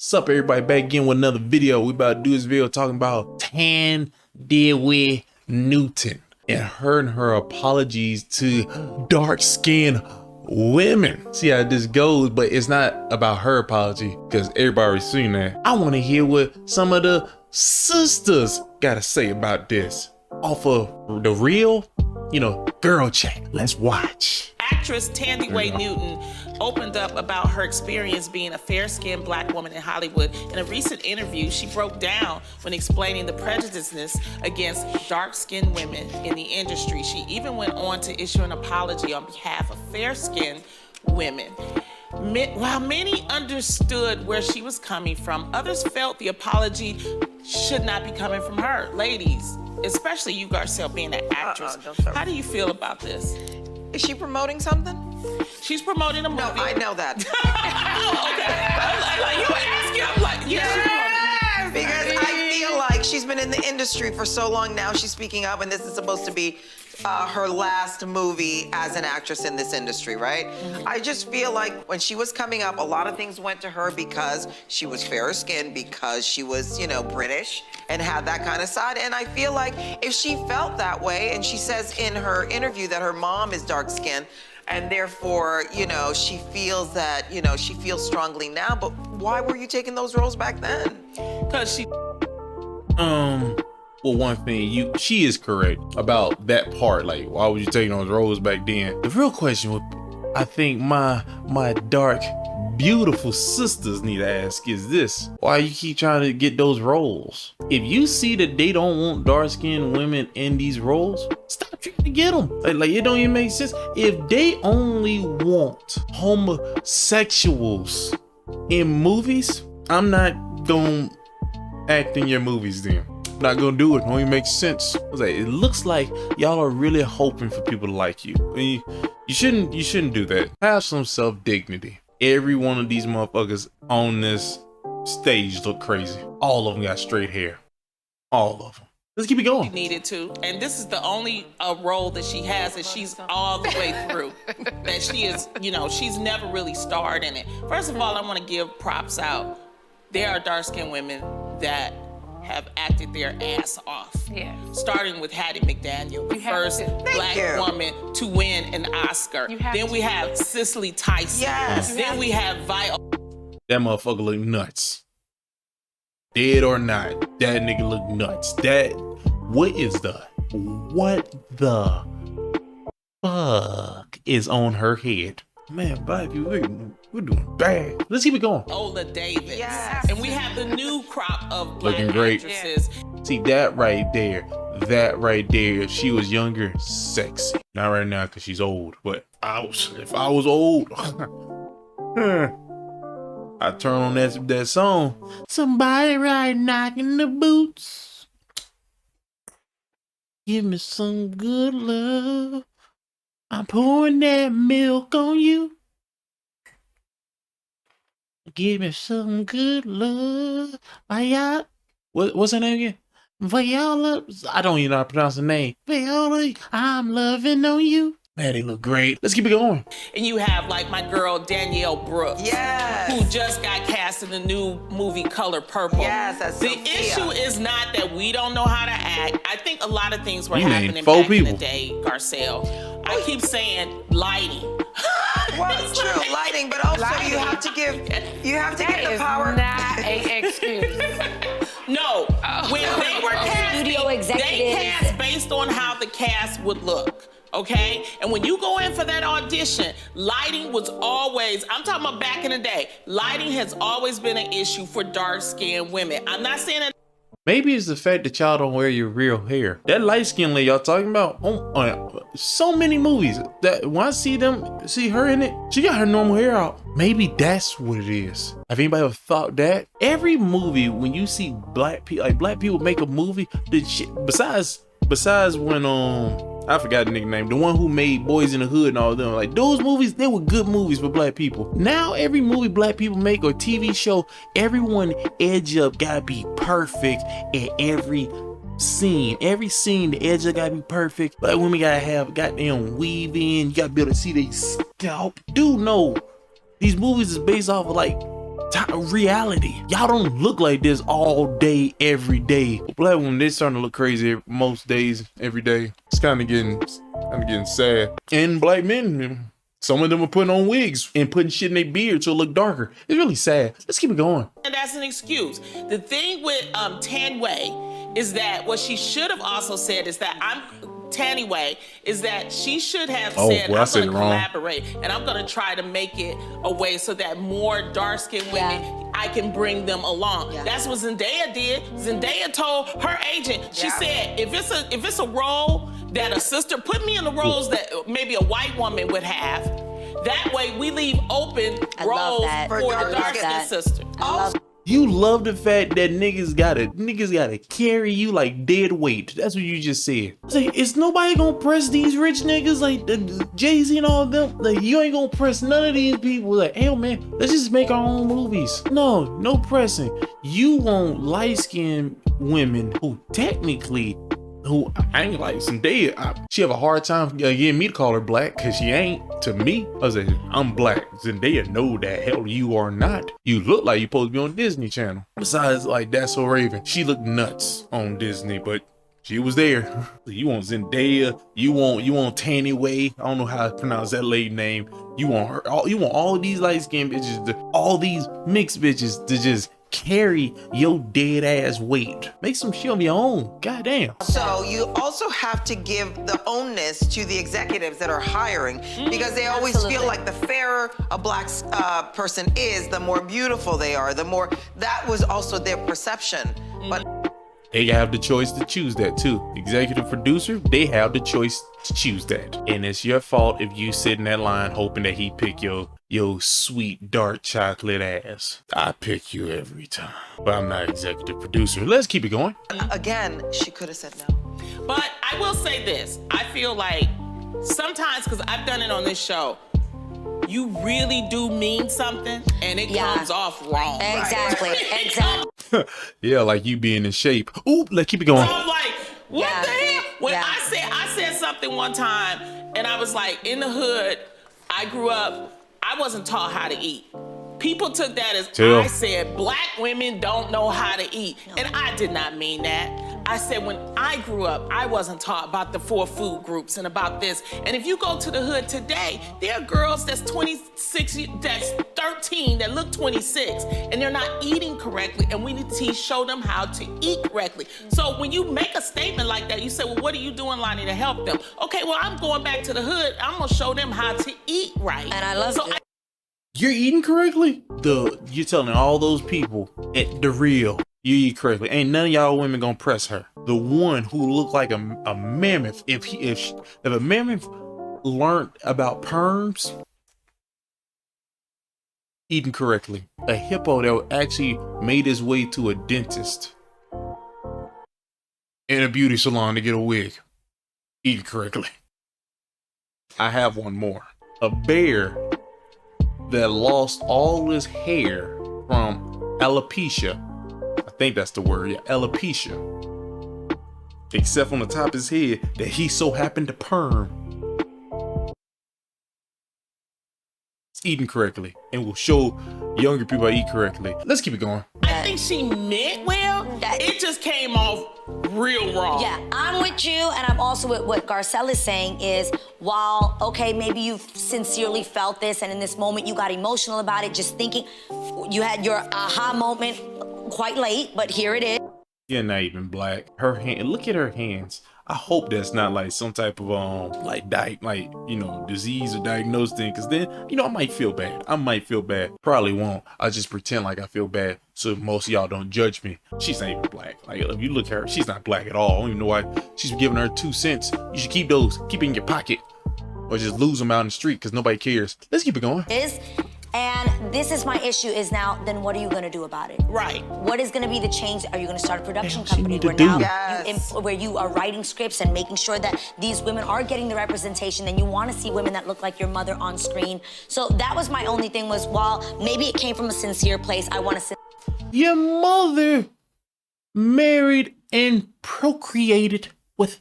Sup everybody, back again with another video. We about to do this video talking about Thandiwe Newton and her apologies to dark-skinned women. See how this goes, but it's not about her apology because everybody already seen that. I want to hear what some of the sisters gotta say about this off of the real, girl chat. Let's watch. Actress Thandiwe Newton opened up about her experience being a fair-skinned black woman in Hollywood. In a recent interview, she broke down when explaining the prejudiceness against dark-skinned women in the industry. She even went on to issue an apology on behalf of fair-skinned women. While many understood where she was coming from, others felt the apology should not be coming from her. Ladies, especially you, Garcelle, being an actress, how do you feel about this? Is she promoting something? She's promoting a movie. No, I know that. Oh, okay. You ask you, I'm like, yeah. Because I feel like she's been in the industry for so long now. She's speaking up, and this is supposed to be her last movie as an actress in this industry, right? Mm-hmm. I just feel like when she was coming up, a lot of things went to her because she was fairer skinned, because she was, British and had that kind of side. And I feel like if she felt that way, and she says in her interview that her mom is dark skinned, and therefore, she feels that, she feels strongly now, but why were you taking those roles back then? Because she... Well, one thing, she is correct about that part. Like, why would you take those roles back then? The real question would, I think my dark, beautiful sisters need to ask is this: why you keep trying to get those roles? If you see that they don't want dark-skinned women in these roles, stop trying to get them. Like it don't even make sense. If they only want homosexuals in movies, I'm not gonna act in your movies then. Not gonna do it. Don't even make sense. It looks like y'all are really hoping for people to like you. You shouldn't do that. Have some self-dignity. Every one of these motherfuckers on this stage look crazy. All of them got straight hair. All of them. Let's keep it going. She needed to, and this is the only role that she has that she's all the way through. That she is, she's never really starred in it. First of all, I want to give props out. There are dark-skinned women that have acted their ass off. Yeah. Starting with Hattie McDaniel, the first black woman to win an Oscar. Then we have Cicely Tyson. Yes. Then we have Viola. That motherfucker look nuts. Dead or not, that nigga look nuts. What the fuck is on her head? Man, baby, we're doing bad. Let's keep it going. Viola Davis. Yes. And we have the new crop of black looking great actresses. See that right there, if she was younger, sexy. Not right now because she's old, but if I was old, I'd turn on that song. Somebody right knocking the boots. Give me some good love. I'm pouring that milk on you. Give me some good love. Viola. What's her name again? Viola. I don't even know how to pronounce the name. Viola, I'm loving on you. Man, they look great. Let's keep it going. And you have like my girl Danielle Brooks, yes, who just got cast in the new movie Color Purple. Yes, that's the Sophia. issue is not that we don't know how to act. I think a lot of things were happening back in the day, Garcelle. I keep saying lighting. Well, it's true, lighting, but also you have to give the power. Not an excuse. No, when they were casting, they cast based on how the cast would look. Okay? And when you go in for that audition, lighting was always, I'm talking about back in the day, lighting has always been an issue for dark-skinned women. I'm not saying that. Maybe it's the fact that y'all don't wear your real hair. That light-skinned lady y'all talking about, so many movies, that when I see her in it, she got her normal hair out. Maybe that's what it is. Have anybody ever thought that? Every movie, when you see black people make a movie, besides when, I forgot the nigga name, the one who made Boys in the Hood and all of them, like those movies, they were good movies for black people. Now every movie black people make or TV show, everyone edge up gotta be perfect at every scene. Every scene, the edge up gotta be perfect. Like women gotta have goddamn weave in, you gotta be able to see their scalp. Dude, no, these movies is based off of like reality. Y'all don't look like this all day, every day. Black women, they starting to look crazy most days, every day. It's kind of getting sad. And black men, some of them are putting on wigs and putting shit in their beard to look darker. It's really sad. Let's keep it going. And that's an excuse. The thing with Thandiwe is that what she should have also said is that Thandiwe is that she should have said, I'm going to collaborate and I'm going to try to make it a way so that more dark-skinned women, I can bring them along. That's what Zendaya did. Zendaya told her agent, she said, if it's a role that a sister, put me in the roles that maybe a white woman would have. That way we leave open roles for the dark-skinned sister. You love the fact that niggas gotta carry you like dead weight. That's what you just said. It's like, is nobody gonna press these rich niggas like Jay-Z and all of them? Like, you ain't gonna press none of these people. Like, hell man, let's just make our own movies. No pressing. You want light-skinned women who I ain't like Zendaya. She have a hard time getting me to call her black because she ain't. To me, I was like, I'm black. Zendaya, no, the hell you are not. You look like you're supposed to be on Disney Channel. Besides, like, That's So Raven. She looked nuts on Disney, but she was there. You want Zendaya, you want Thandiwe. I don't know how to pronounce that lady name. You want her. You want all these light skinned bitches, all these mixed bitches to just carry your dead ass weight. Make some shit of your own. Goddamn. So you also have to give the onus to the executives that are hiring because they always feel like the fairer a black person is, the more beautiful they are, the more, that was also their perception. But they have the choice to choose that too. Executive producer, they have the choice to choose that. And it's your fault if you sit in that line hoping that he pick your sweet dark chocolate ass. I pick you every time. But I'm not executive producer. Let's keep it going. Again, she could have said no. But I will say this. I feel like sometimes, because I've done it on this show, you really do mean something and it comes off wrong. Exactly. Right? Exactly. Yeah, like you being in shape. Ooh, let's keep it going. So I'm like, what the hell? When I said something one time and I was like, in the hood, I grew up, I wasn't taught how to eat. People took that as I said black women don't know how to eat. And I did not mean that. I said when I grew up, I wasn't taught about the 4 food groups and about this. And if you go to the hood today, there are girls that's 26, that's 13, that look 26, and they're not eating correctly. And we need to show them how to eat correctly. So when you make a statement like that, you say, well, what are you doing, Lonnie, to help them? Okay, well, I'm going back to the hood. I'm gonna show them how to eat right. And I love it. You're eating correctly? You're telling all those people at the real, you eat correctly. Ain't none of y'all women gonna press her. The one who looked like a mammoth. If a mammoth learned about perms, eating correctly. A hippo that actually made his way to a dentist in a beauty salon to get a wig, eating correctly. I have one more. A bear that lost all his hair from alopecia. I think that's the word, yeah, alopecia. Except on the top of his head that he so happened to perm. It's eating correctly and will show younger people how to eat correctly. Let's keep it going. I think she meant well. It just came off real wrong. Yeah, I'm with you, and I'm also with what Garcelle is saying is, while, okay, maybe you sincerely felt this, and in this moment you got emotional about it, just thinking, you had your aha moment quite late, but here it is. You're not even black. Her hand, look at her hands. I hope that's not like some type of disease or diagnosed thing, because then, I might feel bad. Probably won't. I just pretend like I feel bad so most of y'all don't judge me. She's not even black. Like, if you look at her, she's not black at all. I don't even know why she's giving her 2 cents. You should keep those. Keep it in your pocket. Or just lose them out in the street because nobody cares. Let's keep it going. And this is my issue is now, then what are you gonna do about it? Right. What is gonna be the change? Are you gonna start a production Damn, company where do. now where you are writing scripts and making sure that these women are getting the representation, and you wanna see women that look like your mother on screen? So that was my only thing was, while maybe it came from a sincere place, I wanna say, your mother married and procreated with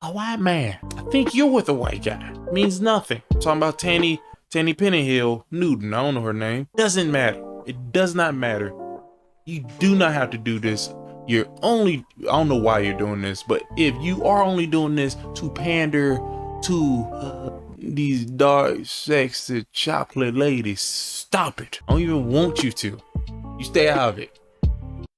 a white man. I think you're with a white guy. Means nothing. I'm talking about Thandiwe Newton, I don't know her name. Doesn't matter. It does not matter. You do not have to do this. You're only, I don't know why you're doing this, but if you are only doing this to pander to these dark, sexy, chocolate ladies, stop it. I don't even want you to. You stay out of it,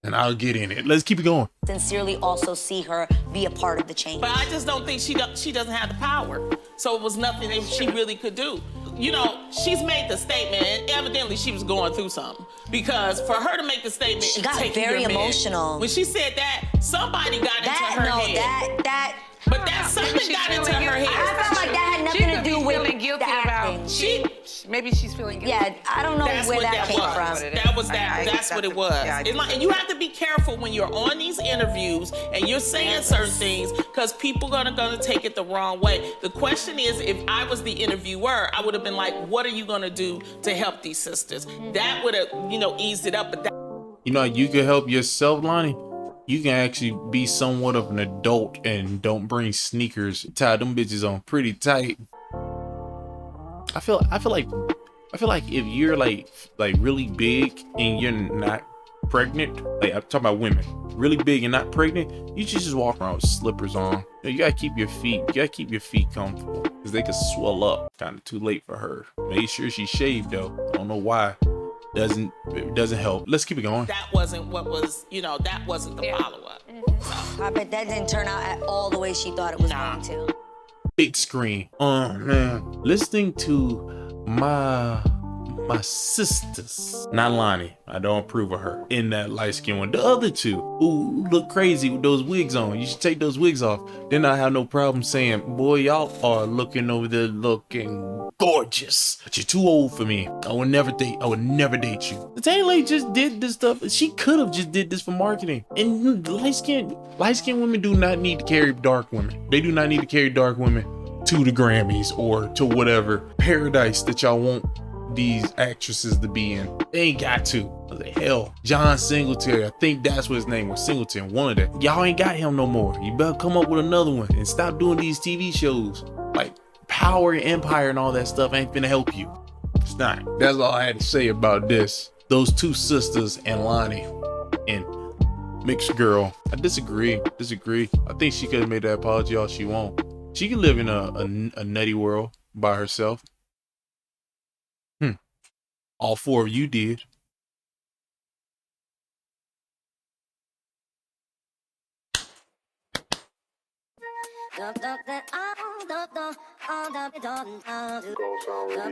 and I'll get in it. Let's keep it going. Sincerely also see her be a part of the change. But I just don't think she doesn't have the power. So it was nothing that she really could do. You know, she's made the statement, and evidently she was going through something. Because for her to make the statement, She got taking very your man, emotional. when she said that, somebody got into her head. But that something got into her head. I felt like that had nothing to do with feeling guilty the acting. Maybe she's feeling guilty. Yeah, I don't know where that came from. That's what it was. And you have to be careful when you're on these interviews and you're saying certain things because people are gonna take it the wrong way. The question is, if I was the interviewer, I would have been like, what are you gonna do to help these sisters? That would have, eased it up. But you can help yourself, Lonnie. You can actually be somewhat of an adult and don't bring sneakers. Tie them bitches on pretty tight. I feel like if you're like really big and you're not pregnant, like I'm talking about women, really big and not pregnant, you should just walk around with slippers on. You gotta keep your feet comfortable because they could swell up. Kind of too late for her. Make sure she's shaved though. I don't know why. It doesn't help. Let's keep it going. that wasn't what was, that wasn't the follow-up. I bet that didn't turn out at all the way she thought it was going to. Big screen. Oh man. Listening to my sisters, not Lonnie, I don't approve of her, in that light skin one. The other two who look crazy with those wigs on, you should take those wigs off. Then I have no problem saying, boy, y'all are looking over there looking gorgeous, but you're too old for me. I would never date you. The Tay lady just did this stuff. She could have just did this for marketing. And light skinned women do not need to carry dark women. They do not need to carry dark women to the Grammys or to whatever paradise that y'all want these actresses to be in. They ain't got to. What the hell? John Singletary, I think that's what his name was, Singleton, one of them. Y'all ain't got him no more. You better come up with another one and stop doing these TV shows. Like Power and Empire and all that stuff ain't finna help you. It's not. That's all I had to say about this. Those two sisters and Lonnie and Mixed Girl. I disagree. I think she could have made that apology all she want. She could live in a nutty world by herself. All four of you did.